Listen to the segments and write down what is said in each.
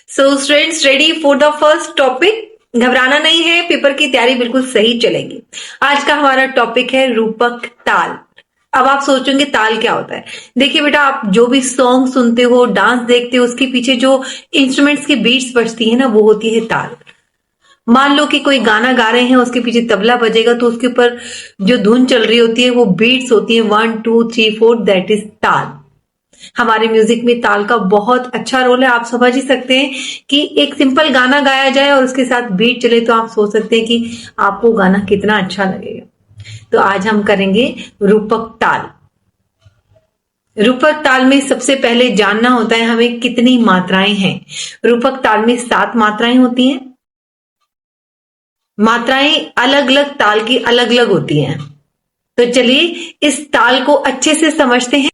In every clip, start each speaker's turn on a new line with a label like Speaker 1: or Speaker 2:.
Speaker 1: So students ready for the first topic. घबराना नहीं है, पेपर की तैयारी बिल्कुल सही चलेगी। आज का हमारा टॉपिक है रूपक ताल। अब आप सोचेंगे ताल क्या होता है। देखिए बेटा, आप जो भी सॉन्ग सुनते हो, डांस देखते हो, उसके पीछे जो इंस्ट्रूमेंट्स की बीट्स बजती है ना, वो होती है ताल। मान लो कि कोई गाना गा रहे हैं, उसके पीछे तबला बजेगा तो उसके ऊपर जो धुन चल रही होती है वो बीट्स होती है, 1 2 3 4, दैट इज ताल। हमारे म्यूजिक में ताल का बहुत अच्छा रोल है। आप समझ ही सकते हैं कि एक सिंपल गाना गाया जाए और उसके साथ बीट चले तो आप सोच सकते हैं कि आपको गाना कितना अच्छा लगेगा। तो आज हम करेंगे रूपक ताल। रूपक ताल में सबसे पहले जानना होता है हमें कितनी मात्राएं हैं। रूपक ताल में 7 मात्राएं होती हैं। मात्राएं अलग अलग ताल की अलग अलग होती हैं। तो चलिए इस ताल को अच्छे से समझते हैं।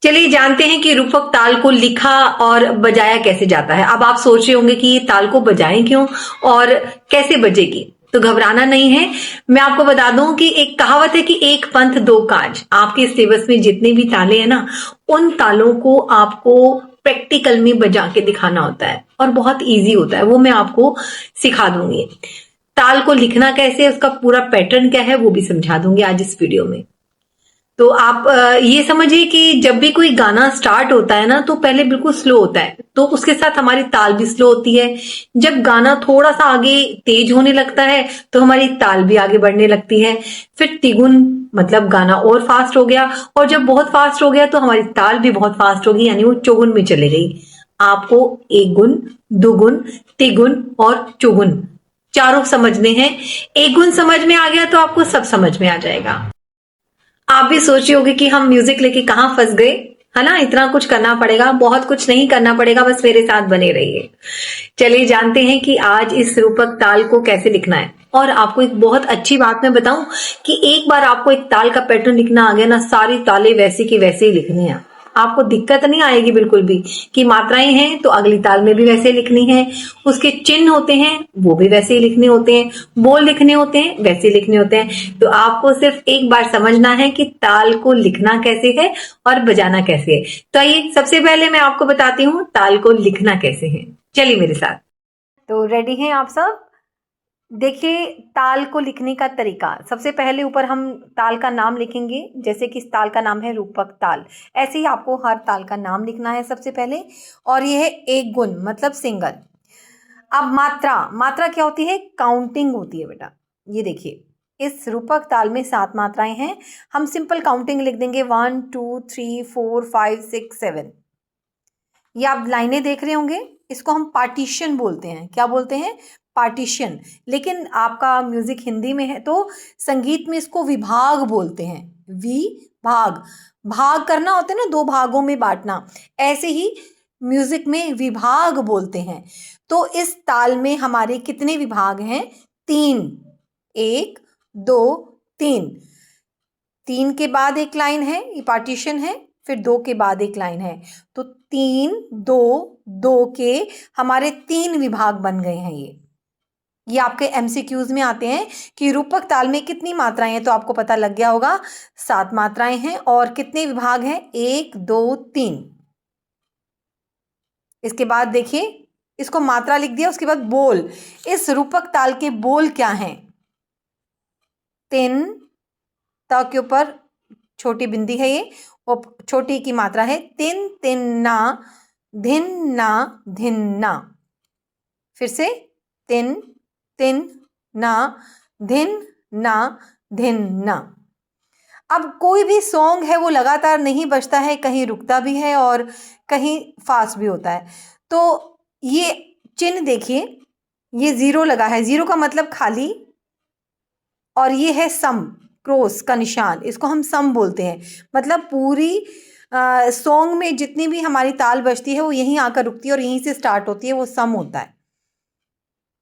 Speaker 1: चलिए जानते हैं कि रूपक ताल को लिखा और बजाया कैसे जाता है। अब आप सोच रहे होंगे कि ये ताल को बजाएं क्यों और कैसे बजेगी। तो घबराना नहीं है। मैं आपको बता दूं कि एक कहावत है कि एक पंथ दो काज। आपके सिलेबस में जितनी भी ताले हैं ना, उन तालों को आपको प्रैक्टिकल में बजा के दिखाना होता है और बहुत इजी होता है। वो मैं आपको सिखा दूंगी। ताल को लिखना कैसे है, उसका पूरा पैटर्न क्या है, वो भी समझा दूंगी आज इस वीडियो में। तो आप ये समझिए कि जब भी कोई गाना स्टार्ट होता है ना, तो पहले बिल्कुल स्लो होता है, तो उसके साथ हमारी ताल भी स्लो होती है। जब गाना थोड़ा सा आगे तेज होने लगता है तो हमारी ताल भी आगे बढ़ने लगती है। फिर तिगुन मतलब गाना और फास्ट हो गया, और जब बहुत फास्ट हो गया तो हमारी ताल भी बहुत फास्ट होगी, यानी वो चौगुन में चले गई। आपको एक गुण, दुगुन, तिगुन और चौगुन चारों समझने हैं। एक गुण समझ में आ गया तो आपको सब समझ में आ जाएगा। आप भी सोच रहे होगे कि हम म्यूजिक लेके कहाँ फंस गए, है ना। इतना कुछ करना पड़ेगा, बहुत कुछ नहीं करना पड़ेगा, बस मेरे साथ बने रहिए। चलिए जानते हैं कि आज इस रूपक ताल को कैसे लिखना है। और आपको एक बहुत अच्छी बात मैं बताऊं कि एक बार आपको एक ताल का पैटर्न लिखना आ गया ना, सारी तालें वैसे की वैसे ही लिखनी है। आपको दिक्कत नहीं आएगी बिल्कुल भी कि मात्राएं हैं तो अगली ताल में भी वैसे लिखनी है। उसके चिन्ह होते हैं वो भी वैसे ही लिखने होते हैं, बोल लिखने होते हैं वैसे लिखने होते हैं। तो आपको सिर्फ एक बार समझना है कि ताल को लिखना कैसे है और बजाना कैसे है। तो आइए सबसे पहले मैं आपको बताती हूँ ताल को लिखना कैसे है। चलिए मेरे साथ। तो रेडी हैं आप सब। देखिए ताल को लिखने का तरीका। सबसे पहले ऊपर हम ताल का नाम लिखेंगे, जैसे कि इस ताल का नाम है रूपक ताल। ऐसे ही आपको हर ताल का नाम लिखना है सबसे पहले। और यह है एक गुण मतलब सिंगल। अब मात्रा, मात्रा क्या होती है, काउंटिंग होती है बेटा। ये देखिए इस रूपक ताल में 7 मात्राएं हैं। हम सिंपल काउंटिंग लिख देंगे 1 2 3 4 5 6 7। ये आप लाइनें देख रहे होंगे, इसको हम पार्टीशन बोलते हैं। क्या बोलते हैं, पार्टीशन। लेकिन आपका म्यूजिक हिंदी में है तो संगीत में इसको विभाग बोलते हैं। विभाग, भाग करना होता है ना, 2 भागों में बांटना, ऐसे ही म्यूजिक में विभाग बोलते हैं। तो इस ताल में हमारे कितने विभाग हैं, 3। 1 2 3। 3 के बाद एक लाइन है, ये पार्टीशन है। फिर 2 के बाद एक लाइन है। तो 3 2 2 के हमारे 3 विभाग बन गए हैं। ये आपके एमसीक्यूज में आते हैं कि रूपक ताल में कितनी मात्राएं हैं। तो आपको पता लग गया होगा 7 मात्राएं हैं। और कितने विभाग हैं, 1 2 3। इसके बाद देखिए इसको मात्रा लिख दिया, उसके बाद बोल। इस रूपक ताल के बोल क्या हैं, तिन, त के ऊपर छोटी बिंदी है ये, और छोटी की मात्रा है तिन तिन्ना, धिन्ना धिन्ना। फिर से तिन तिन ना, धिन ना धिन्ना। अब कोई भी सॉन्ग है वो लगातार नहीं बजता है, कहीं रुकता भी है और कहीं फास्ट भी होता है। तो ये चिन्ह देखिए, ये 0 लगा है, 0 का मतलब खाली, और ये है सम, क्रॉस का निशान, इसको हम सम बोलते हैं। मतलब पूरी सॉन्ग में जितनी भी हमारी ताल बजती है वो यहीं आकर रुकती है और यहीं से स्टार्ट होती है, वो सम होता है।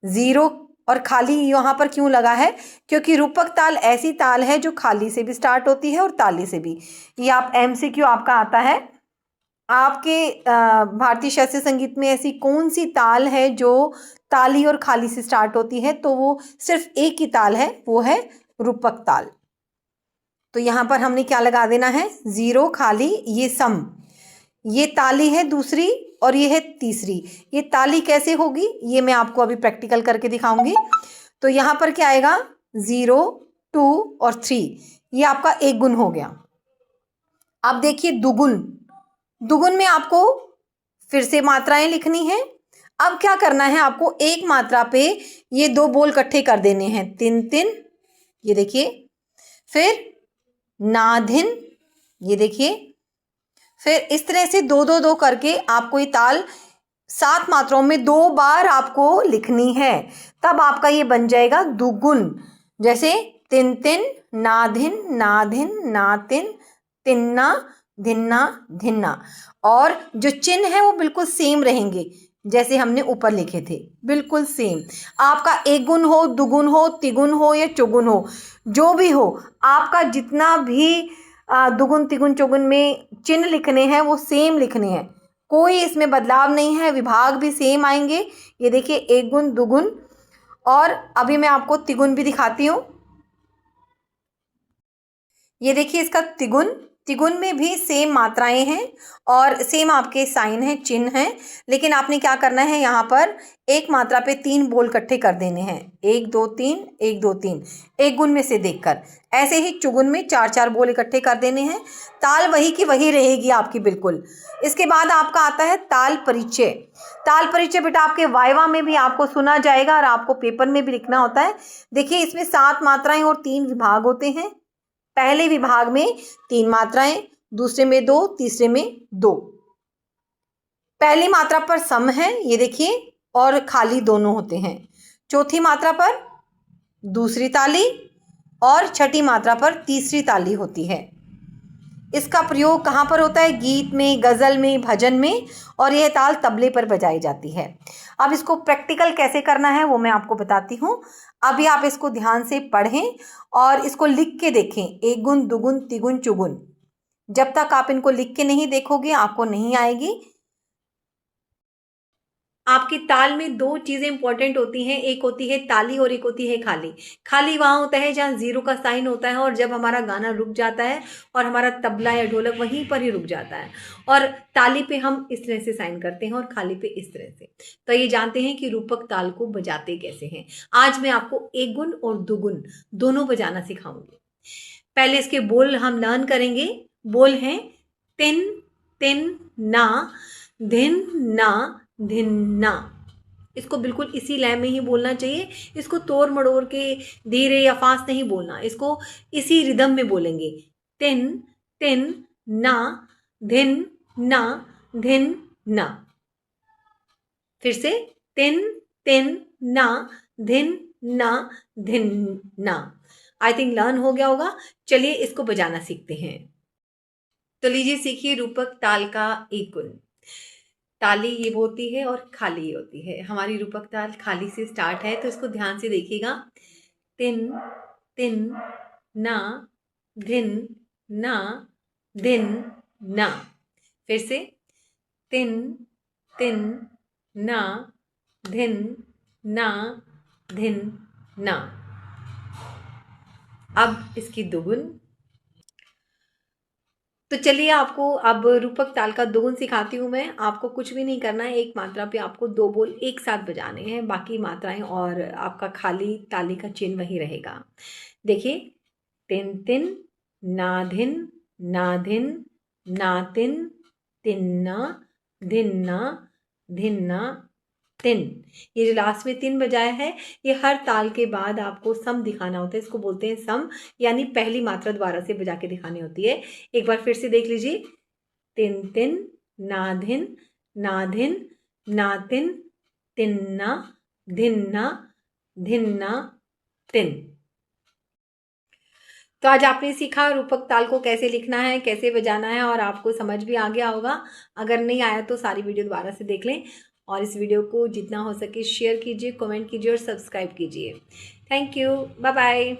Speaker 1: 0 और खाली यहाँ पर क्यों लगा है, क्योंकि रूपक ताल ऐसी ताल है जो खाली से भी स्टार्ट होती है और ताली से भी। ये आप एमसीक्यू आपका आता है, आपके भारतीय शास्त्रीय संगीत में ऐसी कौन सी ताल है जो ताली और खाली से स्टार्ट होती है, तो वो सिर्फ एक ही ताल है, वो है रूपक ताल। तो यहां पर हमने क्या लगा देना है, 0 खाली, ये सम, ये ताली है दूसरी और ये है तीसरी। ये ताली कैसे होगी ये मैं आपको अभी प्रैक्टिकल करके दिखाऊंगी। तो यहाँ पर क्या आएगा 0, 2 और 3, ये आपका एक गुण हो गया। अब देखिए दुगुन, दुगुन में आपको फिर से मात्राएं लिखनी है। अब क्या करना है आपको, एक मात्रा पे ये दो बोल इकट्ठे कर देने हैं, 3 3, ये देखिए, फिर नाधिन, ये देखिए, फिर इस तरह से 2 2 2 करके आपको ये ताल 7 मात्राओं में 2 बार आपको लिखनी है, तब आपका ये बन जाएगा दुगुन। जैसे 3 3, नाधिन नाधिन नातिन, तिन्ना धिन्ना धिन्ना। और जो चिन्ह है वो बिल्कुल सेम रहेंगे जैसे हमने ऊपर लिखे थे, बिल्कुल सेम। आपका एक गुण हो, दुगुन हो, तिगुन हो या चौगुन हो, जो भी हो, आपका जितना भी दुगुन तिगुन चौगुन में चिन्ह लिखने हैं वो सेम लिखने हैं, कोई इसमें बदलाव नहीं है। विभाग भी सेम आएंगे। ये देखिए एक गुण, दुगुन, और अभी मैं आपको तिगुन भी दिखाती हूँ। ये देखिए इसका तिगुन, तिगुन में भी सेम मात्राएं हैं और सेम आपके साइन हैं, चिन्ह हैं, लेकिन आपने क्या करना है, यहाँ पर एक मात्रा पे 3 बोल इकट्ठे कर देने हैं, 1 2 3 1 2 3, एक गुण में से देखकर। ऐसे ही चुगुन में 4 4 बोल इकट्ठे कर देने हैं। ताल वही की वही रहेगी आपकी बिल्कुल। इसके बाद आपका आता है ताल परिचय। ताल परिचय बेटा आपके वाइवा में भी आपको सुना जाएगा और आपको पेपर में भी लिखना होता है। देखिए इसमें 7 मात्राएं और 3 विभाग होते हैं। पहले विभाग में 3 मात्राएं, दूसरे में 2, तीसरे में 2। पहली मात्रा पर सम है, ये देखिए, और खाली दोनों होते हैं। चौथी मात्रा पर दूसरी ताली और छठी मात्रा पर तीसरी ताली होती है। इसका प्रयोग कहाँ पर होता है, गीत में, गज़ल में, भजन में, और यह ताल तबले पर बजाई जाती है। अब इसको प्रैक्टिकल कैसे करना है वो मैं आपको बताती हूँ। अभी आप इसको ध्यान से पढ़ें और इसको लिख के देखें, एक गुण, दुगुन, तिगुन, चुगुन। जब तक आप इनको लिख के नहीं देखोगे आपको नहीं आएगी। आपकी ताल में 2 चीजें इंपॉर्टेंट होती हैं, एक होती है ताली और एक होती है खाली। खाली वहां होता है जहां 0 का साइन होता है और जब हमारा गाना रुक जाता है और हमारा तबला या ढोलक वहीं पर ही रुक जाता है, और ताली पे हम इस तरह से साइन करते हैं और खाली पे इस तरह से। तो ये जानते हैं कि रूपक ताल को बजाते कैसे हैं। आज मैं आपको एक गुण और दुगुन दोनों बजाना सिखाऊंगी। पहले इसके बोल हम लर्न करेंगे। बोल हैं तिन तिन ना, धिन ना, धिन्ना। इसको बिल्कुल इसी लय में ही बोलना चाहिए। इसको तोड़ मड़ोड़ के धीरे या फास्ट नहीं बोलना, इसको इसी रिदम में बोलेंगे। तिन तिन ना, धिन ना, धिन ना। फिर से तिन तिन ना, धिन ना, धिन ना। आई थिंक लर्न हो गया होगा। चलिए इसको बजाना सीखते हैं। तो लीजिए सीखिए रूपक ताल का एक गुण। ताली ये होती है और खाली ये होती है। हमारी रूपक ताल खाली से स्टार्ट है, तो इसको ध्यान से देखिएगा। तिन तिन ना, धिन ना, धिन ना। फिर से तिन तिन ना, धिन ना, धिन ना। अब इसकी दुगुन। तो चलिए आपको अब रूपक ताल का दोगुन सिखाती हूँ मैं। आपको कुछ भी नहीं करना है, एक मात्रा पे आपको 2 बोल एक साथ बजाने हैं, बाकी मात्राएं और आपका खाली ताली का चिन्ह वही रहेगा। देखिए तिन तिन नाधिन नाधिन नातिन तिन्ना धिन्ना धिन्ना तिन। ये जो लास्ट में 3 बजाया है, ये हर ताल के बाद आपको सम दिखाना होता है। इसको बोलते हैं सम, यानी पहली मात्रा दोबारा से बजा के दिखानी होती है। एक बार फिर से देख लीजिए। तिन तिन नाधिन नाधिन नातिन तिन्ना धिन्ना धिन्ना तिन। तो आज आपने सीखा रूपक ताल को कैसे लिखना है, कैसे बजाना है, और आपको समझ भी आ गया होगा। अगर नहीं आया तो सारी वीडियो दोबारा से देख लें, और इस वीडियो को जितना हो सके शेयर कीजिए, कमेंट कीजिए और सब्सक्राइब कीजिए। Thank you, bye bye.